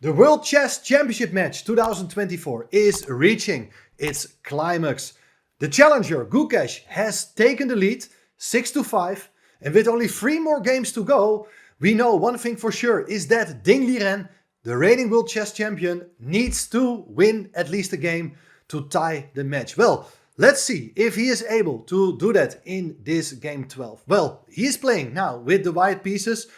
The World Chess Championship match 2024 is reaching its climax. The challenger, Gukesh, has taken the lead 6-5, and with only 3 more games to go, we know one thing for sure is that Ding Liren, the reigning World Chess Champion, needs to win at least a game to tie the match. Well, let's see if he is able to do that in this game 12. Well, he is playing now with the white pieces.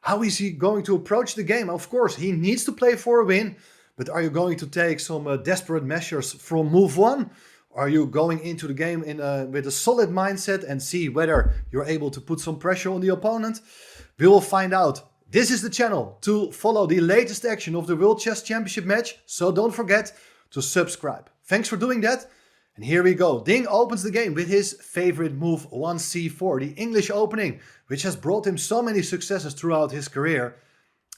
How is he going to approach the game? Of course, he needs to play for a win, but are you going to take some desperate measures from move 1? Are you going into the game with a solid mindset and see whether you're able to put some pressure on the opponent? We will find out. This is the channel to follow the latest action of the World Chess Championship match, so don't forget to subscribe. Thanks for doing that. And here we go. Ding opens the game with his favorite move 1c4, the English opening, which has brought him so many successes throughout his career.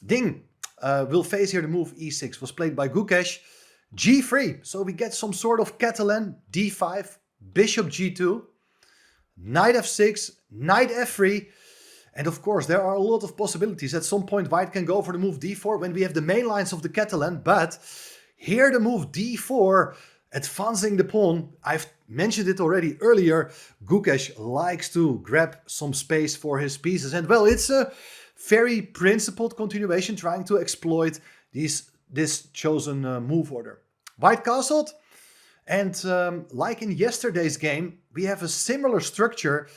Ding will face here the move e6, was played by Gukesh. g3, so we get some sort of Catalan. d5, bishop g2, knight f6, knight f3. And of course, there are a lot of possibilities. At some point, white can go for the move d4 when we have the main lines of the Catalan, but here the move d4, advancing the pawn. I've mentioned it already earlier. Gukesh likes to grab some space for his pieces. And well, it's a very principled continuation trying to exploit this chosen move order. White castled. And like in yesterday's game, we have a similar structure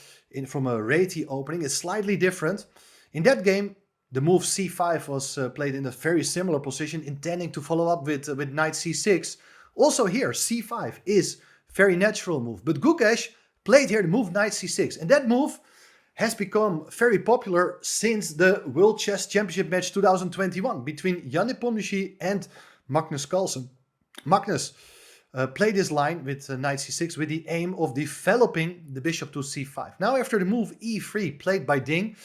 from a Reti opening. It's slightly different. In that game, the move c5 was played in a very similar position, intending to follow up with knight c6. Also here, c5 is very natural move. But Gukesh played here the move knight c6. And that move has become very popular since the World Chess Championship match 2021 between Jan Nepomniachtchi and Magnus Carlsen. Magnus played this line with knight c6 with the aim of developing the bishop to c5. Now after the move e3 played by Ding,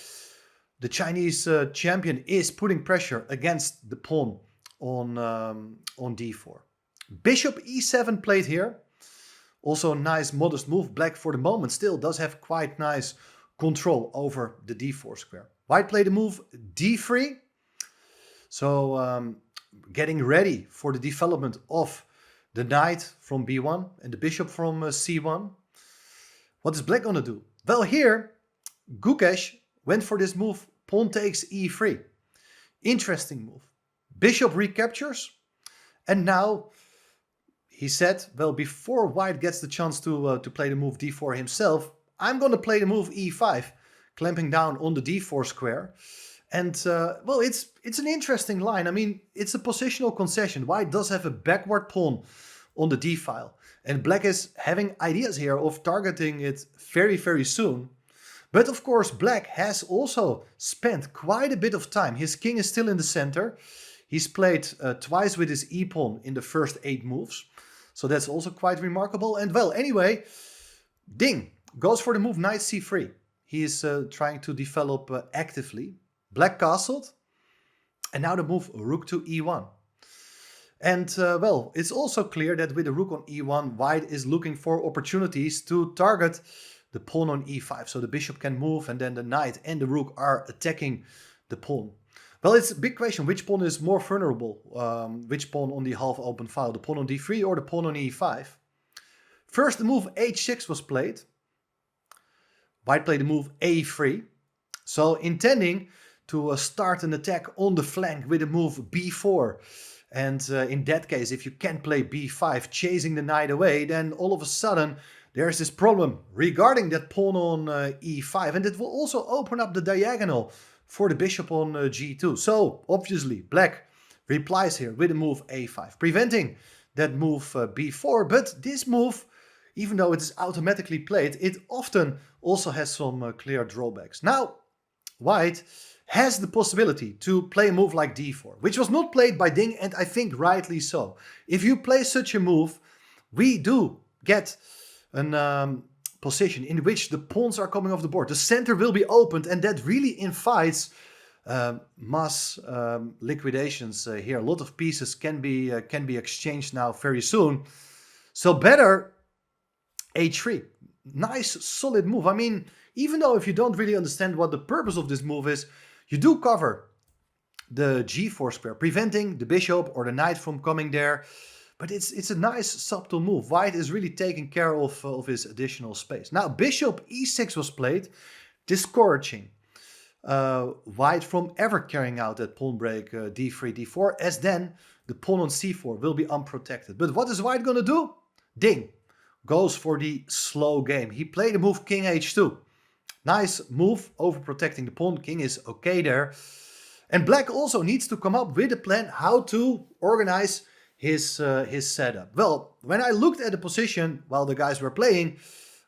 the Chinese champion is putting pressure against the pawn on d4. Bishop e7 played here. Also a nice modest move. Black for the moment still does have quite nice control over the d4 square. White played the move d3. So getting ready for the development of the knight from b1 and the bishop from c1. What is black going to do? Well, here Gukesh went for this move pawn takes e3. Interesting move. Bishop recaptures. And now he said, well, before white gets the chance to play the move d4 himself, I'm going to play the move e5, clamping down on the d4 square. And, well, it's an interesting line. I mean, it's a positional concession. White does have a backward pawn on the d file. And black is having ideas here of targeting it very, very soon. But, of course, black has also spent quite a bit of time. His king is still in the center. He's played twice with his e-pawn in the first 8 moves. So that's also quite remarkable. And well, anyway, Ding goes for the move knight c3. He is trying to develop actively. Black castled. And now the move rook to e1. And well, it's also clear that with the rook on e1, white is looking for opportunities to target the pawn on e5. So the bishop can move and then the knight and the rook are attacking the pawn. Well, it's a big question. Which pawn is more vulnerable? Which pawn on the half-open file? The pawn on d3 or the pawn on e5? First, the move h6 was played. White played the move a3. So intending to start an attack on the flank with the move b4. And in that case, if you can't play b5, chasing the knight away, then all of a sudden there's this problem regarding that pawn on e5. And it will also open up the diagonal for the bishop on g2. So, obviously, black replies here with the move a5, preventing that move b4. But this move, even though it is automatically played, it often also has some clear drawbacks. Now, white has the possibility to play a move like d4, which was not played by Ding, and I think rightly so. If you play such a move, we do get an position in which the pawns are coming off the board. The center will be opened, and that really invites mass liquidations here. A lot of pieces can be exchanged now very soon. So better h3. Nice, solid move. I mean, even though if you don't really understand what the purpose of this move is, you do cover the g4 square, preventing the bishop or the knight from coming there. But it's a nice subtle move. White is really taking care of his additional space. Now bishop e6 was played, discouraging White from ever carrying out that pawn break d3, d4, as then the pawn on c4 will be unprotected. But what is White gonna do? Ding goes for the slow game. He played the move king h2. Nice move, overprotecting the pawn. King is okay there. And Black also needs to come up with a plan how to organize his setup. Well, when I looked at the position while the guys were playing,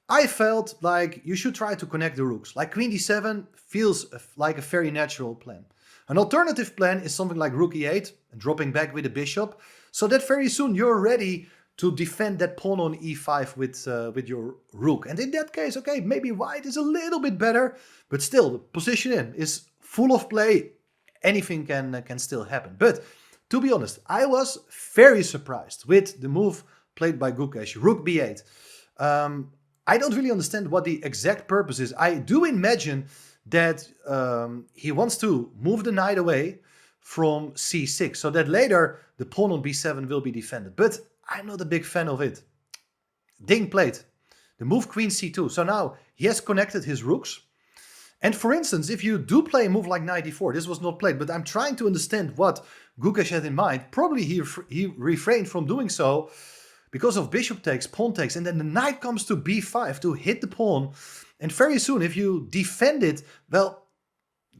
I felt like you should try to connect the rooks. Like queen d7 feels like a very natural plan. An alternative plan is something like rook e8 and dropping back with the bishop, so that very soon you're ready to defend that pawn on e5 with your rook. And in that case, okay, maybe White is a little bit better, but still the position in is full of play. Anything can still happen. But to be honest, I was very surprised with the move played by Gukesh, rook b8. I don't really understand what the exact purpose is. I do imagine that he wants to move the knight away from c6, so that later the pawn on b7 will be defended. But I'm not a big fan of it. Ding played the move queen c2. So now he has connected his rooks. And for instance, if you do play a move like knight d4, this was not played, but I'm trying to understand what Gukesh had in mind. Probably he refrained from doing so because of bishop takes, pawn takes, and then the knight comes to b5 to hit the pawn. And very soon, if you defend it, well,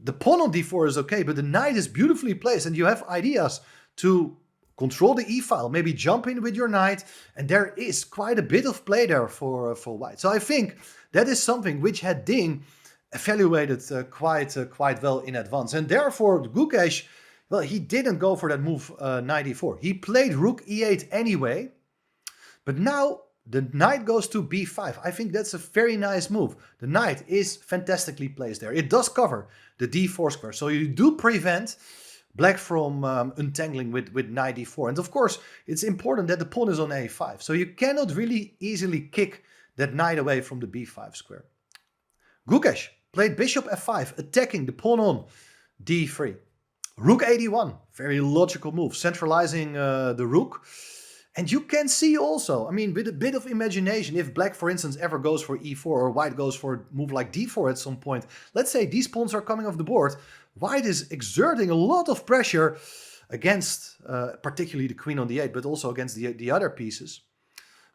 the pawn on d4 is okay, but the knight is beautifully placed, and you have ideas to control the e-file, maybe jump in with your knight, and there is quite a bit of play there for White. So I think that is something which had Ding evaluated quite well in advance. And therefore, Gukesh, well, he didn't go for that move knight e4. He played rook e8 anyway, but now the knight goes to b5. I think that's a very nice move. The knight is fantastically placed there. It does cover the d4 square, so you do prevent Black from untangling with knight d4. And of course, it's important that the pawn is on a5, so you cannot really easily kick that knight away from the b5 square. Gukesh played bishop f5, attacking the pawn on d3. Rook 81, very logical move, centralizing the rook. And you can see also, I mean, with a bit of imagination, if Black, for instance, ever goes for e4 or White goes for a move like d4 at some point, let's say these pawns are coming off the board, White is exerting a lot of pressure against particularly the queen on the 8, but also against the other pieces.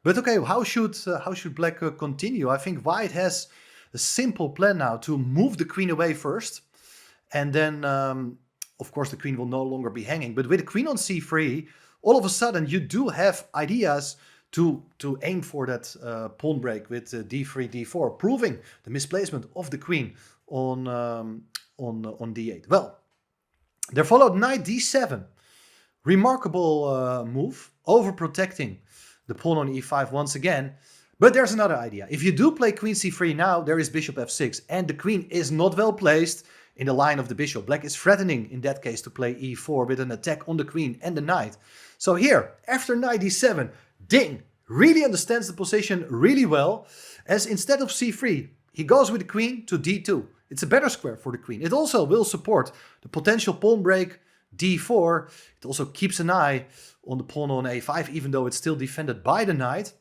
But okay, how should Black continue? I think White has a simple plan now to move the queen away first, and then of course the queen will no longer be hanging. But with the queen on c3, all of a sudden you do have ideas to aim for that pawn break with d3, d4, proving the misplacement of the queen on d8. Well, there followed knight d7. Remarkable move, overprotecting the pawn on e5 once again. But there's another idea. If you do play queen c3 now, there is bishop f6, and the queen is not well placed in the line of the bishop. Black is threatening in that case to play e4 with an attack on the queen and the knight. So here, after knight d7, Ding really understands the position really well, as instead of c3, he goes with the queen to d2. It's a better square for the queen. It also will support the potential pawn break d4. It also keeps an eye on the pawn on a5, even though it's still defended by the knight.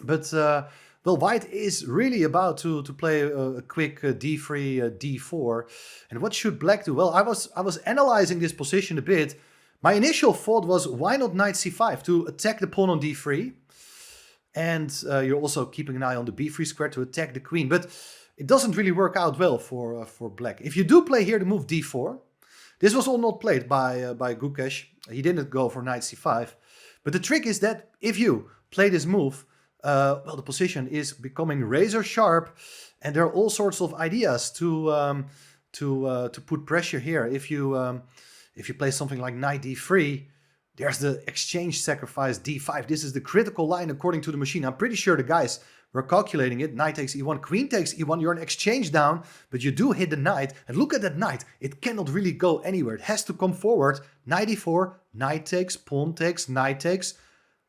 But well, White is really about to play a quick d3, d4. And what should Black do? Well, I was analyzing this position a bit. My initial thought was, why not knight c5 to attack the pawn on d3? And you're also keeping an eye on the b3 square to attack the queen. But it doesn't really work out well for Black. If you do play here the move d4, this was all not played by Gukesh. He didn't go for knight c5. But the trick is that if you play this move, well, the position is becoming razor sharp, and there are all sorts of ideas to put pressure here. If you play something like knight d3, there's the exchange sacrifice d5. This is the critical line according to the machine. I'm pretty sure the guys were calculating it. Knight takes e1, queen takes e1. You're an exchange down, but you do hit the knight. And look at that knight. It cannot really go anywhere. It has to come forward. Knight e4, knight takes, pawn takes, knight takes.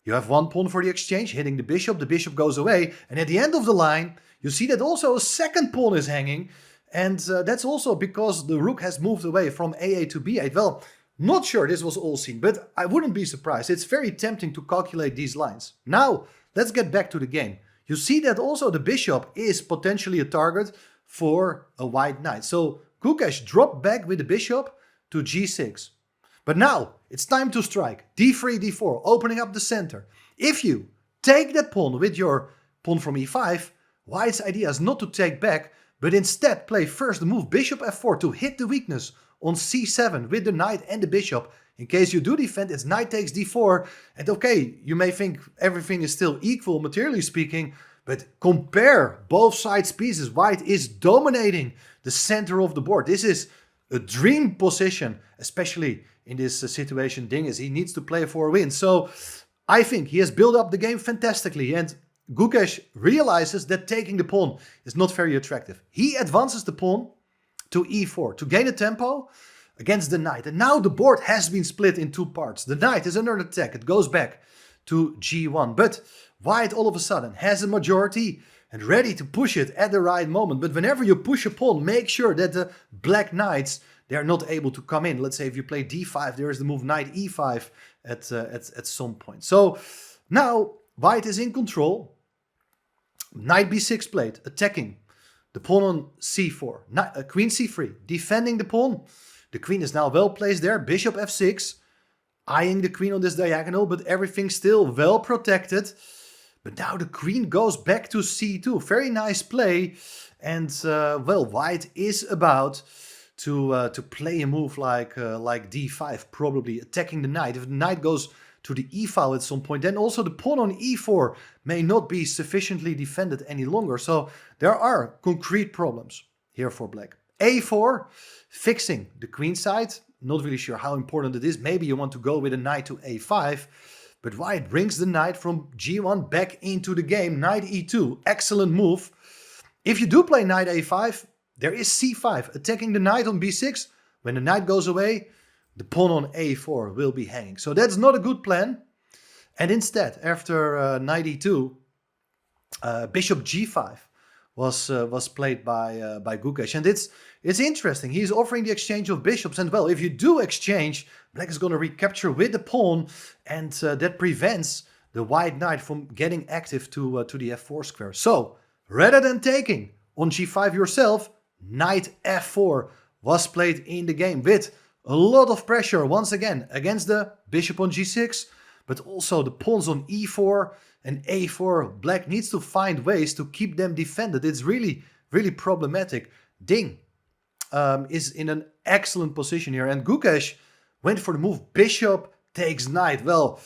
You have one pawn for the exchange, hitting the bishop goes away, and at the end of the line, you see that also a second pawn is hanging, And that's also because the rook has moved away from a8 to b8. Well, not sure this was all seen, but I wouldn't be surprised. It's very tempting to calculate these lines. Now, let's get back to the game. You see that also the bishop is potentially a target for a white knight. So Gukesh dropped back with the bishop to g6. But now, it's time to strike. d3, d4, opening up the center. If you take that pawn with your pawn from e5, white's idea is not to take back, but instead play first the move bishop f4 to hit the weakness on c7 with the knight and the bishop. In case you do defend, it's knight takes d4. And okay, you may think everything is still equal, materially speaking, but compare both sides' pieces. White is dominating the center of the board. This is a dream position, especially in this situation. Ding is he needs to play for a win. So I think he has built up the game fantastically, and Gukesh realizes that taking the pawn is not very attractive. He advances the pawn to e4 to gain a tempo against the knight. And now the board has been split in two parts. The knight is under attack. It goes back to g1. But white all of a sudden has a majority and ready to push it at the right moment. But whenever you push a pawn, make sure that the black knights, they are not able to come in. Let's say if you play d5, there is the move knight e5 at some point. So now white is in control. Knight b6 played, attacking the pawn on c4. Queen c3, defending the pawn. The queen is now well placed there. Bishop f6, eyeing the queen on this diagonal, but everything still well protected. But now the queen goes back to c2. Very nice play. And, well, white is about to play a move like d5, probably attacking the knight. If the knight goes to the e file at some point, then also the pawn on e4 may not be sufficiently defended any longer. So there are concrete problems here for black. a4, fixing the queen side. Not really sure how important it is. Maybe you want to go with a knight to a5. But white brings the knight from g1 back into the game. Knight e2, excellent move. If you do play knight a5, there is c5, attacking the knight on b6. When the knight goes away, the pawn on a4 will be hanging. So that's not a good plan. And instead, after knight e2, bishop g5 was played by Gukesh. And it's interesting. He's offering the exchange of bishops. And well, if you do exchange, black is going to recapture with the pawn. And that prevents the white knight from getting active to the f4 square. So rather than taking on g5 yourself, knight f4 was played in the game with a lot of pressure, once again, against the bishop on g6, but also the pawns on e4 and a4. Black needs to find ways to keep them defended. It's really, really problematic. Ding is in an excellent position here, and Gukesh went for the move bishop takes knight. Well,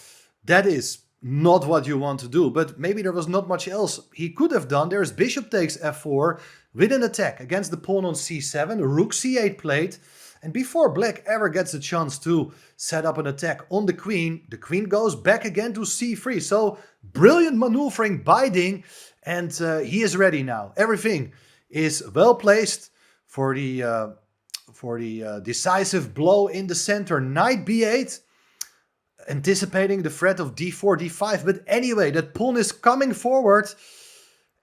that is not what you want to do, but maybe there was not much else he could have done. There's bishop takes f4 with an attack against the pawn on c7, rook c8 played. And before black ever gets a chance to set up an attack on the queen goes back again to c3. So brilliant maneuvering by Ding, and he is ready now. Everything is well placed for the decisive blow in the center. Knight b8, anticipating the threat of d4, d5. But anyway, that pawn is coming forward.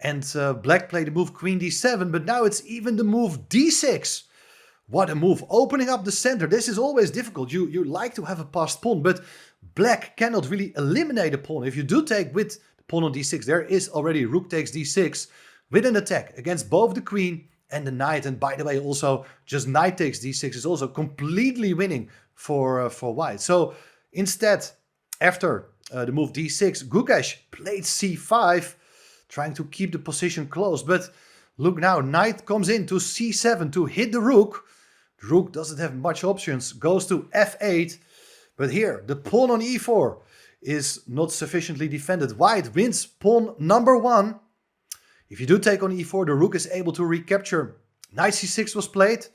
And black played the move queen d7, but now it's even the move d6. What a move, opening up the center. This is always difficult. You like to have a passed pawn, but black cannot really eliminate a pawn. If you do take with the pawn on d6, there is already rook takes d6 with an attack against both the queen and the knight. And by the way, also just knight takes d6 is also completely winning for white. So instead, after the move d6, Gukesh played c5, trying to keep the position close. But look now, knight comes in to c7 to hit the rook. The rook doesn't have much options, goes to f8. But here, the pawn on e4 is not sufficiently defended. White wins pawn number 1. If you do take on e4, the rook is able to recapture. Knight c6 was played.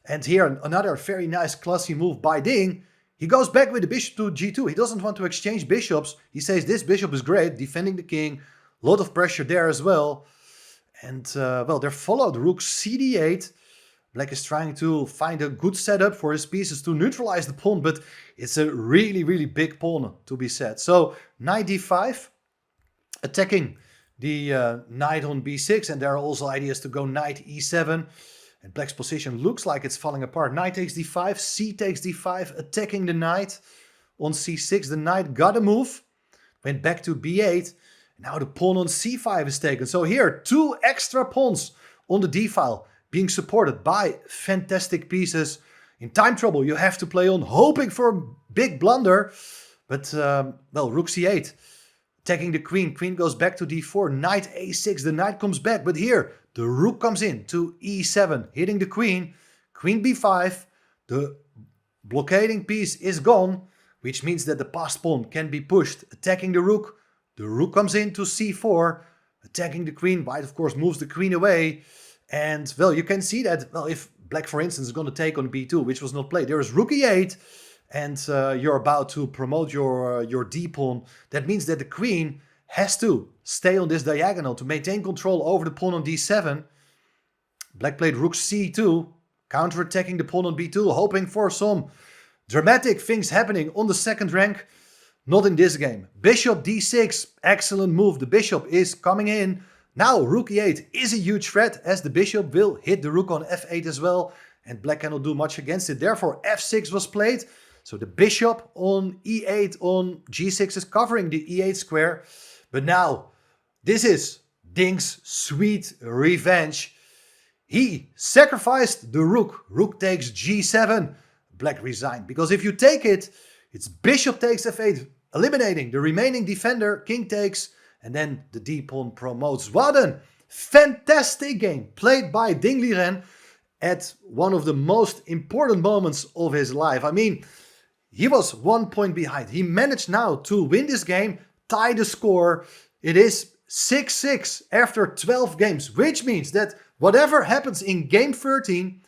And here, another very nice classy move by Ding. He goes back with the bishop to g2. He doesn't want to exchange bishops. He says this bishop is great, defending the king. A lot of pressure there as well. And, well, they're followed. Rook cd8. Black is trying to find a good setup for his pieces to neutralize the pawn, but it's a really, really big pawn to be set. So, knight d5, attacking the knight on b6, and there are also ideas to go knight e7. And black's position looks like it's falling apart. Knight takes d5, c takes d5, attacking the knight. On c6, the knight got a move. Went back to b8. Now the pawn on c5 is taken. So here, 2 extra pawns on the d-file being supported by fantastic pieces. In time trouble, you have to play on, hoping for a big blunder. But, well, rook c8. Attacking the queen. Queen goes back to d4. Knight a6. The knight comes back. But here, the rook comes in to e7. Hitting the queen. Queen b5. The blockading piece is gone. Which means that the passed pawn can be pushed. Attacking the rook. The rook comes in to c4. Attacking the queen. White, of course, moves the queen away. And, well, you can see that, well, if black, for instance, is going to take on b2, which was not played. There is rook e8. And you're about to promote your d-pawn. That means that the queen has to stay on this diagonal to maintain control over the pawn on d7. Black played rook c2, counter-attacking the pawn on b2, hoping for some dramatic things happening on the second rank. Not in this game. Bishop d6, excellent move. The bishop is coming in. Now rook e8 is a huge threat, as the bishop will hit the rook on f8 as well. And black cannot do much against it. Therefore f6 was played. So the bishop on e8 on g6 is covering the e8 square. But now, this is Ding's sweet revenge. He sacrificed the rook. Rook takes g7. Black resigned. Because if you take it, it's bishop takes f8, eliminating the remaining defender. King takes, and then the d-pawn promotes. What a fantastic game played by Ding Liren at one of the most important moments of his life. I mean, he was 1 point behind. He managed now to win this game, tie the score. It is 6-6 after 12 games, which means that whatever happens in game 13,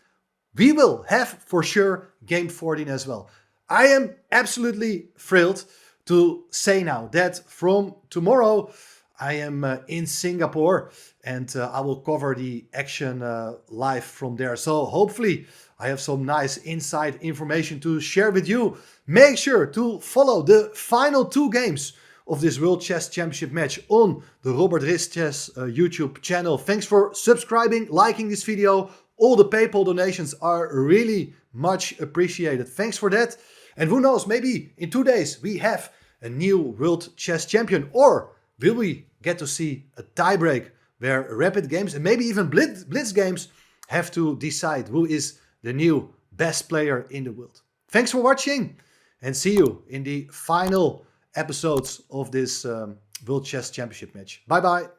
we will have for sure game 14 as well. I am absolutely thrilled to say now that from tomorrow I am in Singapore and I will cover the action live from there. So hopefully I have some nice inside information to share with you. Make sure to follow the final 2 games of this World Chess Championship match on the Robert Riss Chess YouTube channel. Thanks for subscribing, liking this video. All the PayPal donations are really much appreciated. Thanks for that. And who knows, maybe in 2 days we have a new World Chess Champion. Or will we get to see a tiebreak where Rapid Games and maybe even Blitz Games have to decide who is the new best player in the world. Thanks for watching and see you in the final episodes of this World Chess Championship match. Bye bye.